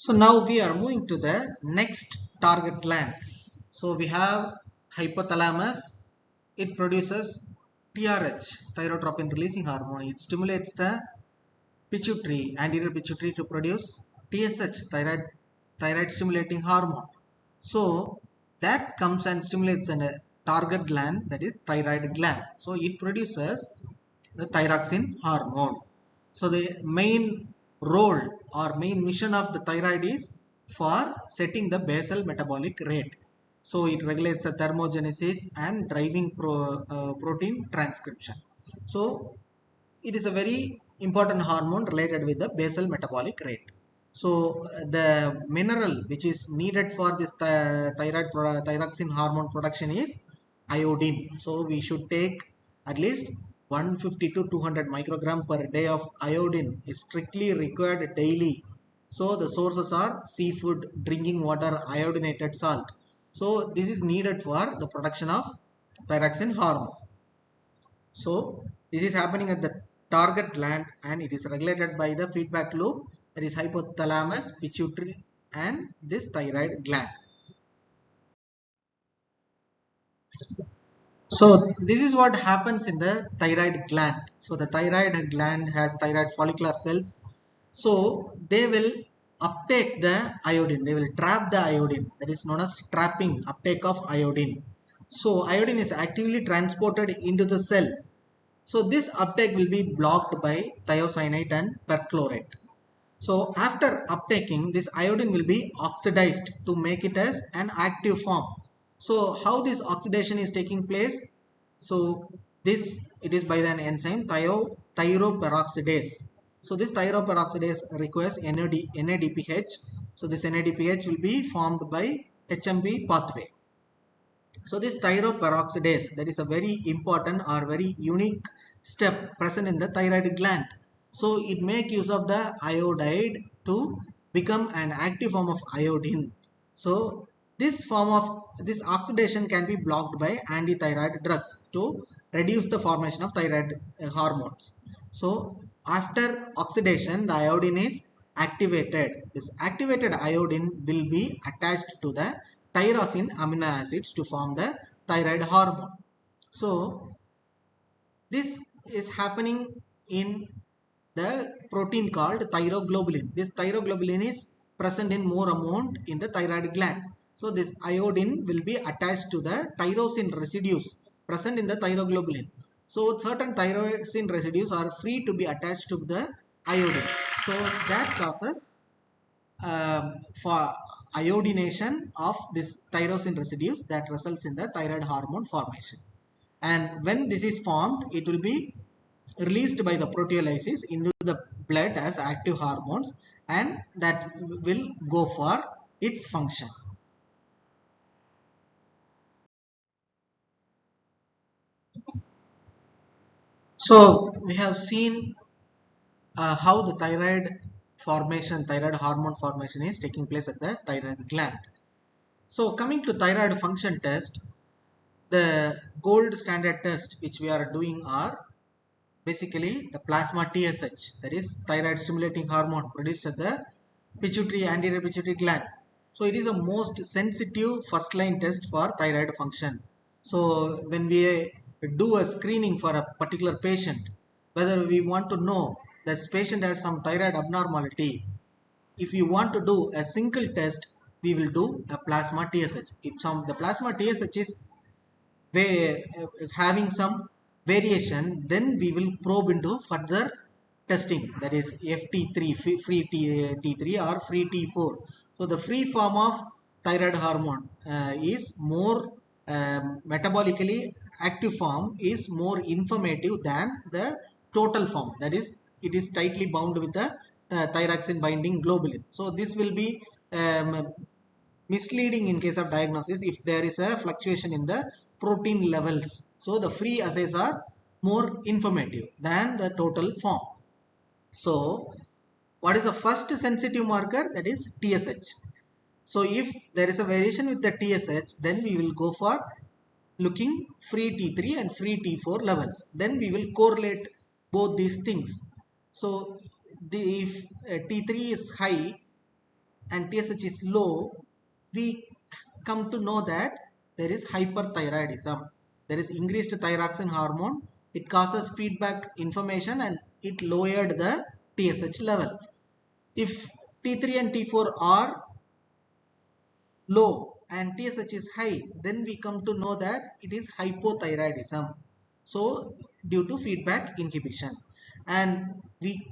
So now we are moving to the next target gland. So we have hypothalamus. It produces TRH, thyrotropin releasing hormone. It stimulates the pituitary, anterior pituitary, to produce TSH, thyroid stimulating hormone. So that comes and stimulates the target gland, that is thyroid gland. So it produces the thyroxine hormone. So the main role or main mission of the thyroid is for setting the basal metabolic rate. So it regulates the thermogenesis and driving protein transcription. So it is a very important hormone related with the basal metabolic rate. So the mineral which is needed for this thyroxine hormone production is iodine. So we should take at least 150 to 200 microgram per day of iodine is strictly required daily. So the sources are seafood, drinking water, iodinated salt. So this is needed for the production of thyroxine hormone. So this is happening at the target gland and it is regulated by the feedback loop, that is hypothalamus, pituitary and this thyroid gland. So this is what happens in the thyroid gland. So the thyroid gland has thyroid follicular cells. So they will uptake the iodine, they will trap the iodine, that is known as trapping uptake of iodine. So iodine is actively transported into the cell. So this uptake will be blocked by thiocyanate and perchlorate. So after uptaking, this iodine will be oxidized to make it as an active form. So how this oxidation is taking place? So it is by an enzyme thyroperoxidase. So this thyroperoxidase requires NADPH. So this NADPH will be formed by HMB pathway. So this thyroperoxidase, that is a very important or very unique step present in the thyroid gland. So it make use of the iodide to become an active form of iodine. So this form of this oxidation can be blocked by anti-thyroid drugs to reduce the formation of thyroid hormones. So after oxidation, the iodine is activated. This activated iodine will be attached to the tyrosine amino acids to form the thyroid hormone. So this is happening in the protein called thyroglobulin. This thyroglobulin is present in more amount in the thyroid gland. So this iodine will be attached to the tyrosine residues present in the thyroglobulin. So certain tyrosine residues are free to be attached to the iodine. So that causes for iodination of this tyrosine residues that results in the thyroid hormone formation. And when this is formed, it will be released by the proteolysis into the blood as active hormones and that will go for its function. So we have seen how the thyroid hormone formation is taking place at the thyroid gland. So coming to thyroid function test, the gold standard test which we are doing are basically the plasma TSH, that is thyroid stimulating hormone produced at the anterior pituitary gland. So it is a most sensitive first line test for thyroid function. So when we do a screening for a particular patient, whether we want to know that this patient has some thyroid abnormality, if you want to do a single test, we will do a plasma TSH. If the plasma TSH is having some variation, then we will probe into further testing, that is FT3, free T3 or free T4. So the free form of thyroid hormone is more metabolically active form is more informative than the total form, that is it is tightly bound with the thyroxine binding globulin. So this will be misleading in case of diagnosis if there is a fluctuation in the protein levels. So the free assays are more informative than the total form. So what is the first sensitive marker? That is TSH. So if there is a variation with the TSH, then we will go for looking free T3 and free T4 levels. Then we will correlate both these things. So if T3 is high, and TSH is low, we come to know that there is hyperthyroidism. There is increased thyroxine hormone. It causes feedback information and it lowered the TSH level. If T3 and T4 are low and TSH is high, then we come to know that it is hypothyroidism. So due to feedback inhibition, and we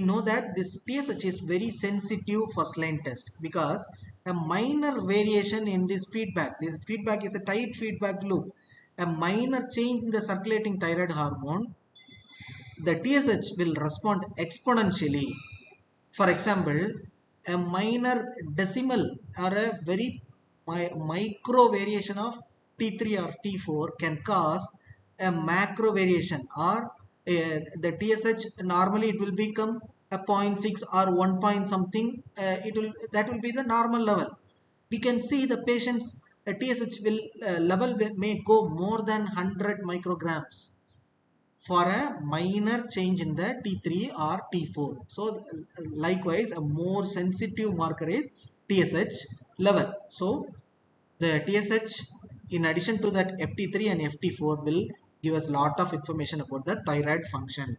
know that this TSH is very sensitive first line test, because a minor variation in this feedback is a tight feedback loop. A minor change in the circulating thyroid hormone, the TSH will respond exponentially. For example, a minor decimal or a very micro variation of T3 or T4 can cause a macro variation, or the TSH normally it will become a 0.6 or 1 point something. That will be the normal level. We can see the patient's TSH level may go more than 100 micrograms for a minor change in the T3 or T4. So likewise, a more sensitive marker is TSH level. So the TSH, in addition to that, FT3 and FT4 will give us a lot of information about the thyroid function.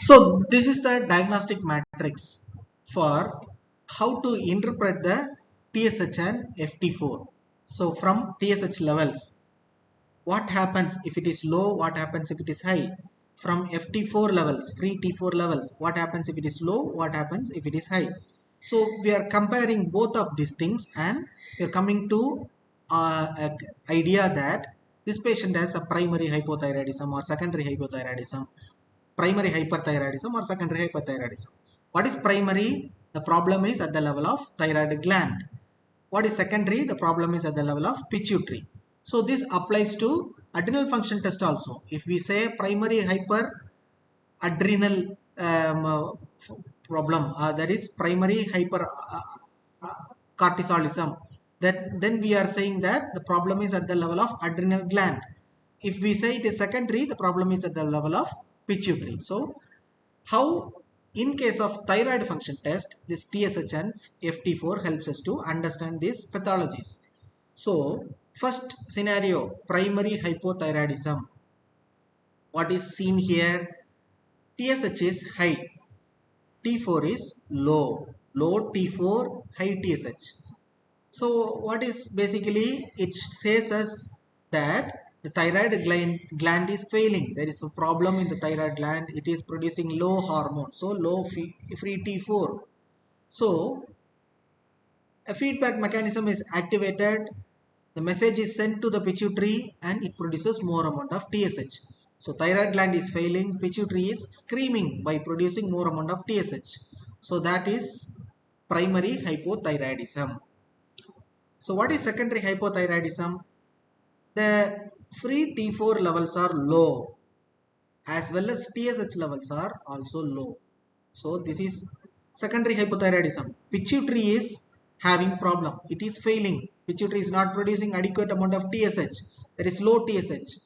So this is the diagnostic matrix for how to interpret the TSH and FT4. So from TSH levels, what happens if it is low, what happens if it is high? From FT4 levels, free T4 levels, what happens if it is low, what happens if it is high? So we are comparing both of these things, and we are coming to an idea that this patient has a primary hypothyroidism or secondary hypothyroidism, primary hyperthyroidism or secondary hyperthyroidism. What is primary? The problem is at the level of thyroid gland. What is secondary? The problem is at the level of pituitary. So this applies to adrenal function test also. If we say primary hyperadrenal problem, that is primary hyper cortisolism, that then we are saying that the problem is at the level of adrenal gland. If we say it is secondary, the problem is at the level of pituitary. So how, in case of thyroid function test, this TSH and FT4 helps us to understand these pathologies. So first scenario, primary hypothyroidism. What is seen here? TSH is high, T4 is low, low T4, high TSH. So what is basically, it says us that the thyroid gland is failing. There is a problem in the thyroid gland. It is producing low hormone, so low free T4. So a feedback mechanism is activated. The message is sent to the pituitary and it produces more amount of TSH. So thyroid gland is failing, pituitary is screaming by producing more amount of TSH. So that is primary hypothyroidism. So what is secondary hypothyroidism? The free T4 levels are low, as well as TSH levels are also low. So this is secondary hypothyroidism. Pituitary is having problem. It is failing. Pituitary is not producing adequate amount of TSH. There is low TSH.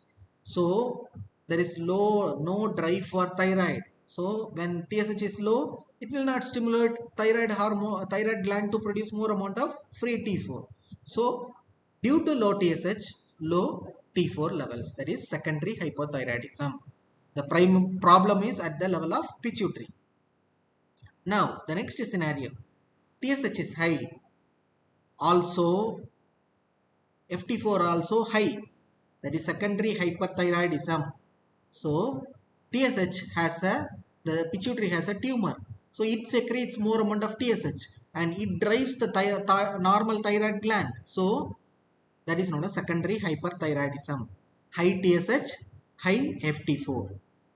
So there is no drive for thyroid. So when TSH is low, it will not stimulate thyroid hormone, thyroid gland to produce more amount of free T4. So due to low TSH, low T4 levels, that is secondary hypothyroidism. The prime problem is at the level of pituitary. Now the next scenario, TSH is high, also FT4 also high, that is secondary hyperthyroidism. So TSH has the pituitary has a tumor, so it secretes more amount of TSH and it drives the normal thyroid gland. So that is known as secondary hyperthyroidism. High TSH, high FT4.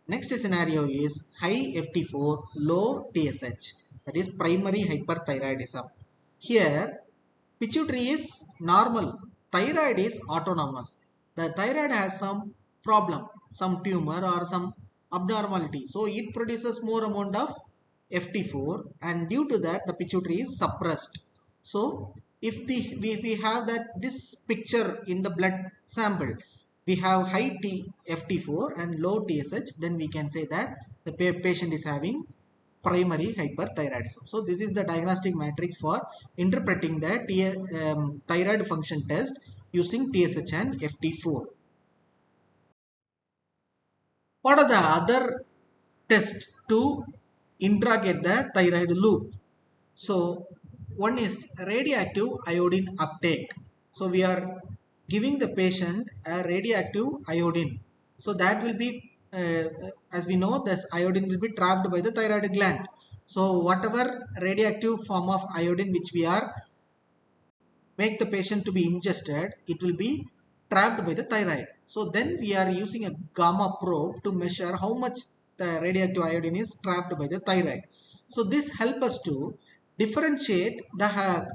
Next scenario is high FT4, low TSH. That is primary hyperthyroidism. Here, pituitary is normal. Thyroid is autonomous. The thyroid has some problem, some tumor or some abnormality. So it produces more amount of FT4 and due to that the pituitary is suppressed. So if we have that this picture in the blood sample, we have high FT4 and low TSH, then we can say that the patient is having primary hyperthyroidism. So this is the diagnostic matrix for interpreting the thyroid function test using TSH and FT4. What are the other tests to interrogate the thyroid loop? So one is radioactive iodine uptake. So we are giving the patient a radioactive iodine. So that will be, as we know, this iodine will be trapped by the thyroid gland. So whatever radioactive form of iodine which we are make the patient to be ingested, it will be trapped by the thyroid. So then we are using a gamma probe to measure how much the radioactive iodine is trapped by the thyroid. So this helps us to differentiate the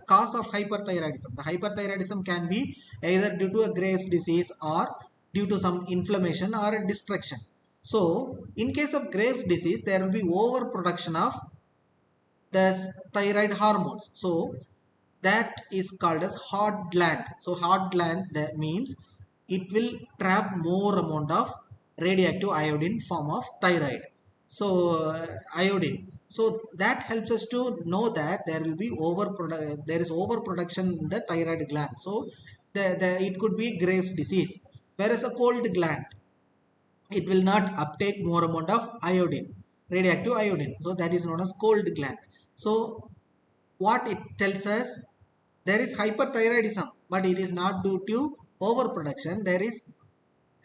cause of hyperthyroidism. The hyperthyroidism can be either due to a Graves' disease or due to some inflammation or a destruction. So in case of Graves' disease, there will be overproduction of the thyroid hormones. So that is called as hot gland. So hot gland, that means it will trap more amount of radioactive iodine form of thyroid. So iodine. So that helps us to know that there will be there is overproduction in the thyroid gland. So it could be Graves' disease. Whereas a cold gland, it will not uptake more amount of iodine, radioactive iodine. So that is known as cold gland. So what it tells us, there is hyperthyroidism, but it is not due to overproduction. There is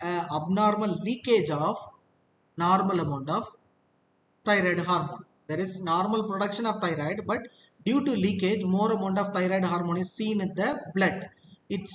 abnormal leakage of normal amount of thyroid hormone. There is normal production of thyroid, but due to leakage, more amount of thyroid hormone is seen in the blood. It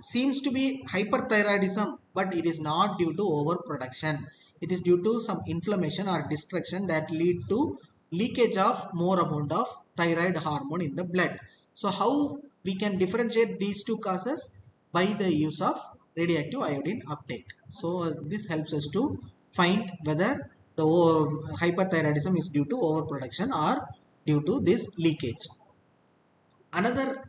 seems to be hyperthyroidism, but it is not due to overproduction. It is due to some inflammation or destruction that lead to leakage of more amount of thyroid hormone in the blood. So how we can differentiate these two causes? By the use of radioactive iodine uptake. So this helps us to find whether the hyperthyroidism is due to overproduction or due to this leakage. Another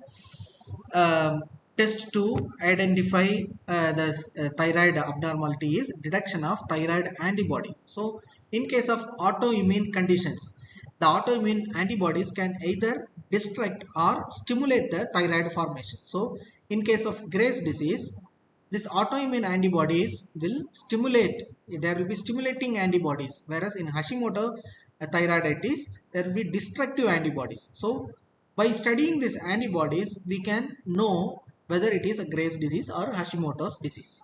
test to identify the thyroid abnormality is detection of thyroid antibodies. So in case of autoimmune conditions, the autoimmune antibodies can either destruct or stimulate the thyroid formation. So in case of Graves' disease, this autoimmune antibodies will stimulate, there will be stimulating antibodies, whereas in Hashimoto thyroiditis, there will be destructive antibodies. So by studying these antibodies, we can know whether it is a Graves' disease or Hashimoto's disease.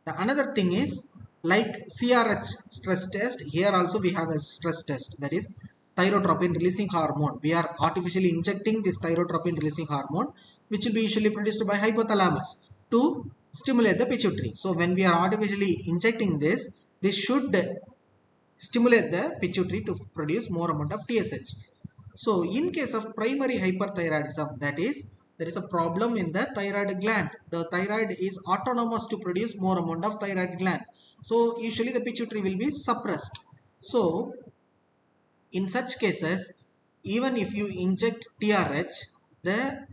The another thing is like CRH stress test. Here also we have a stress test, that is thyrotropin releasing hormone. We are artificially injecting this thyrotropin releasing hormone, which will be usually produced by hypothalamus to stimulate the pituitary. So when we are artificially injecting this should stimulate the pituitary to produce more amount of TSH. So in case of primary hyperthyroidism, that is, there is a problem in the thyroid gland. The thyroid is autonomous to produce more amount of thyroid gland. So usually the pituitary will be suppressed. So in such cases, even if you inject TRH, the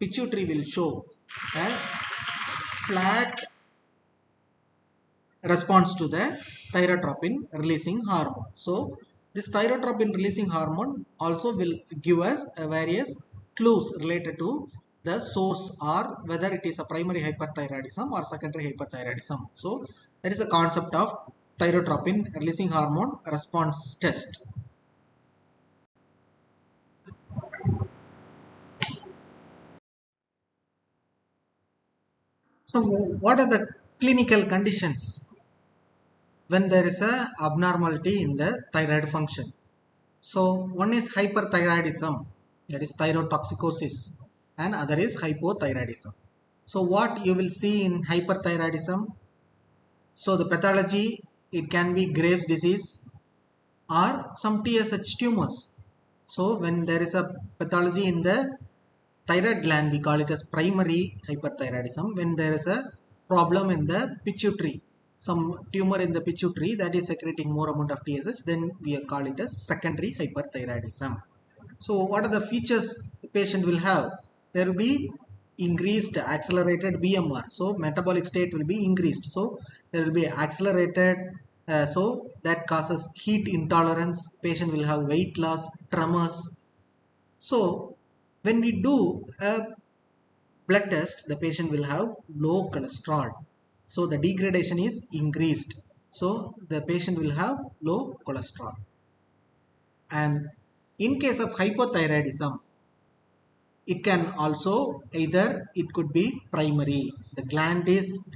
pituitary will show as flat response to the thyrotropin releasing hormone. So this thyrotropin releasing hormone also will give us various clues related to the source or whether it is a primary hyperthyroidism or secondary hyperthyroidism. So that is a concept of thyrotropin releasing hormone response test. So what are the clinical conditions when there is a abnormality in the thyroid function? So one is hyperthyroidism, that is thyrotoxicosis, and other is hypothyroidism. So what you will see in hyperthyroidism, so the pathology, it can be Graves' disease or some TSH tumors. So when there is a pathology in the thyroid gland, we call it as primary hyperthyroidism. When there is a problem in the pituitary, some tumor in the pituitary that is secreting more amount of TSH, then we call it as secondary hyperthyroidism. So what are the features the patient will have? There will be increased accelerated BMR. So metabolic state will be increased. So there will be accelerated So that causes heat intolerance. Patient will have weight loss, tremors. So when we do a blood test, the patient will have low cholesterol. So the degradation is increased. So the patient will have low cholesterol. And in case of hypothyroidism, it can also either it could be primary. The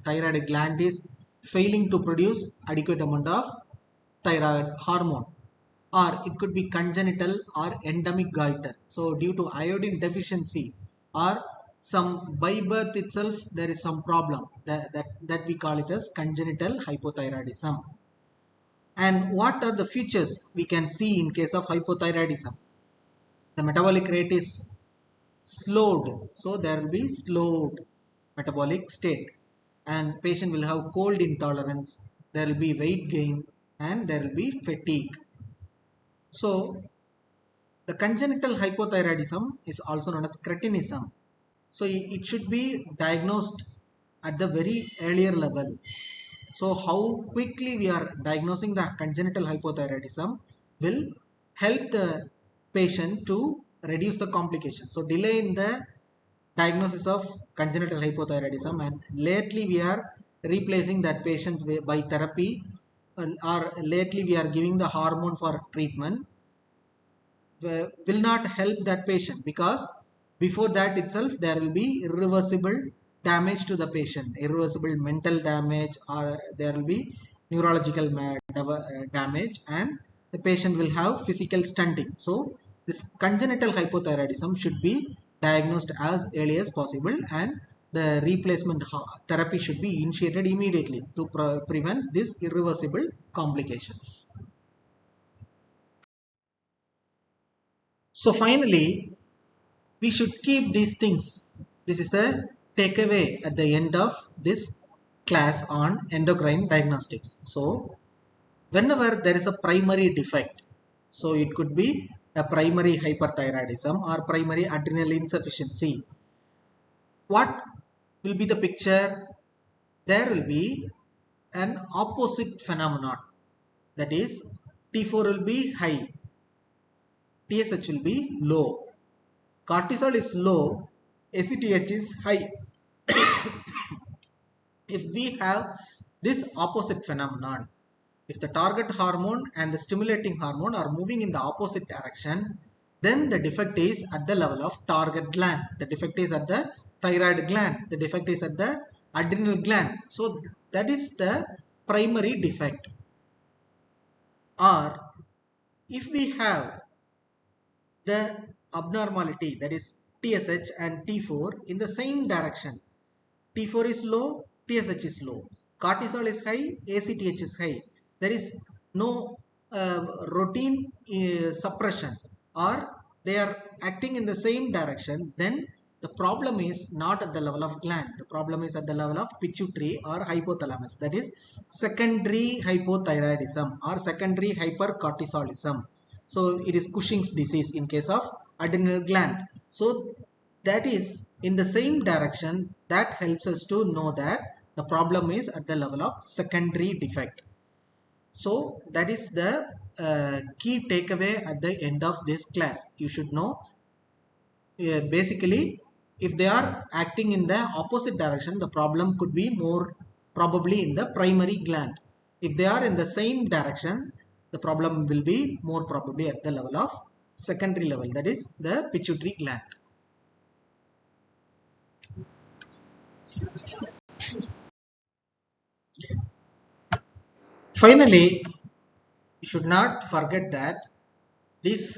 thyroid gland is failing to produce adequate amount of thyroid hormone, or it could be congenital or endemic goiter. So due to iodine deficiency or some by birth itself there is some problem that we call it as congenital hypothyroidism. And what are the features we can see in case of hypothyroidism? The metabolic rate is slowed, so there will be slowed metabolic state, and patient will have cold intolerance, there will be weight gain, and there will be fatigue. So the congenital hypothyroidism is also known as cretinism. So it should be diagnosed at the very earlier level. So how quickly we are diagnosing the congenital hypothyroidism will help the patient to reduce the complications. So delay in the diagnosis of congenital hypothyroidism, and lately we are replacing that patient by therapy, or lately we are giving the hormone for treatment, will not help that patient, because before that itself there will be irreversible damage to the patient, irreversible mental damage, or there will be neurological damage, and the patient will have physical stunting. So this congenital hypothyroidism should be diagnosed as early as possible, and the replacement therapy should be initiated immediately to prevent these irreversible complications. So finally, we should keep these things. This is the takeaway at the end of this class on endocrine diagnostics. So whenever there is a primary defect, so it could be a primary hyperthyroidism or primary adrenal insufficiency, what will be the picture? There will be an opposite phenomenon, that is T4 will be high, TSH will be low, cortisol is low, ACTH is high. If we have this opposite phenomenon, if the target hormone and the stimulating hormone are moving in the opposite direction, then the defect is at the level of target gland, the defect is at the thyroid gland, the defect is at the adrenal gland. So that is the primary defect. Or if we have the abnormality, that is TSH and T4 in the same direction, T4 is low, TSH is low, cortisol is high, ACTH is high, there is no routine suppression, or they are acting in the same direction, then the problem is not at the level of gland, the problem is at the level of pituitary or hypothalamus, that is secondary hypothyroidism or secondary hypercortisolism. So it is Cushing's disease in case of adrenal gland. So that is in the same direction. That helps us to know that the problem is at the level of secondary defect. So that is the key takeaway at the end of this class. You should know basically, if they are acting in the opposite direction, the problem could be more probably in the primary gland. If they are in the same direction, the problem will be more probably at the level of secondary level, that is the pituitary gland. Finally, you should not forget that these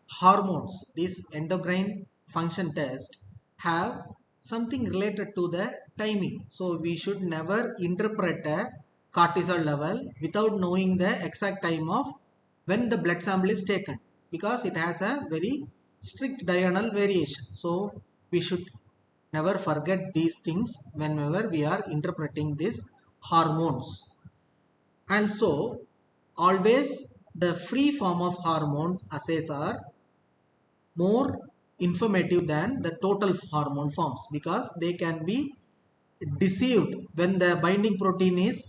hormones, these endocrine function tests have something related to the timing. So we should never interpret a cortisol level without knowing the exact time of when the blood sample is taken, because it has a very strict diurnal variation. So we should never forget these things whenever we are interpreting these hormones. And so always the free form of hormone assays are more informative than the total hormone forms, because they can be deceived when the binding protein is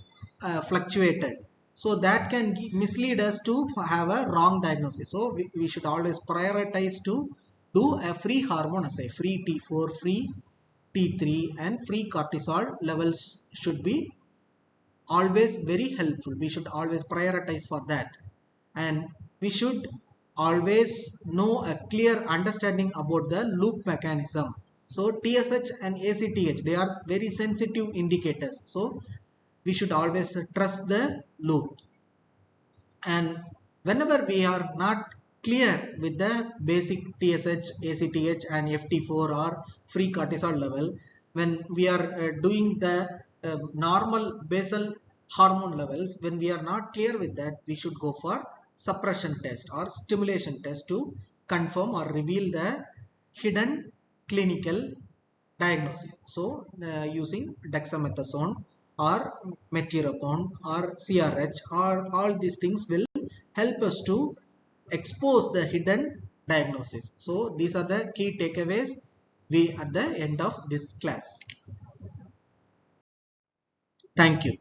fluctuated. So that can mislead us to have a wrong diagnosis. So we should always prioritize to do a free hormone assay. Free T4, free T3 and free cortisol levels should be always very helpful. We should always prioritize for that, and we should always know a clear understanding about the loop mechanism. So TSH and ACTH, they are very sensitive indicators, so we should always trust the loop. And whenever we are not clear with the basic TSH, ACTH and FT4 or free cortisol level, when we are doing the normal basal hormone levels, when we are not clear with that, we should go for suppression test or stimulation test to confirm or reveal the hidden clinical diagnosis. So using dexamethasone or metilopone or CRH or all these things will help us to expose the hidden diagnosis. So these are the key takeaways we at the end of this class. Thank you.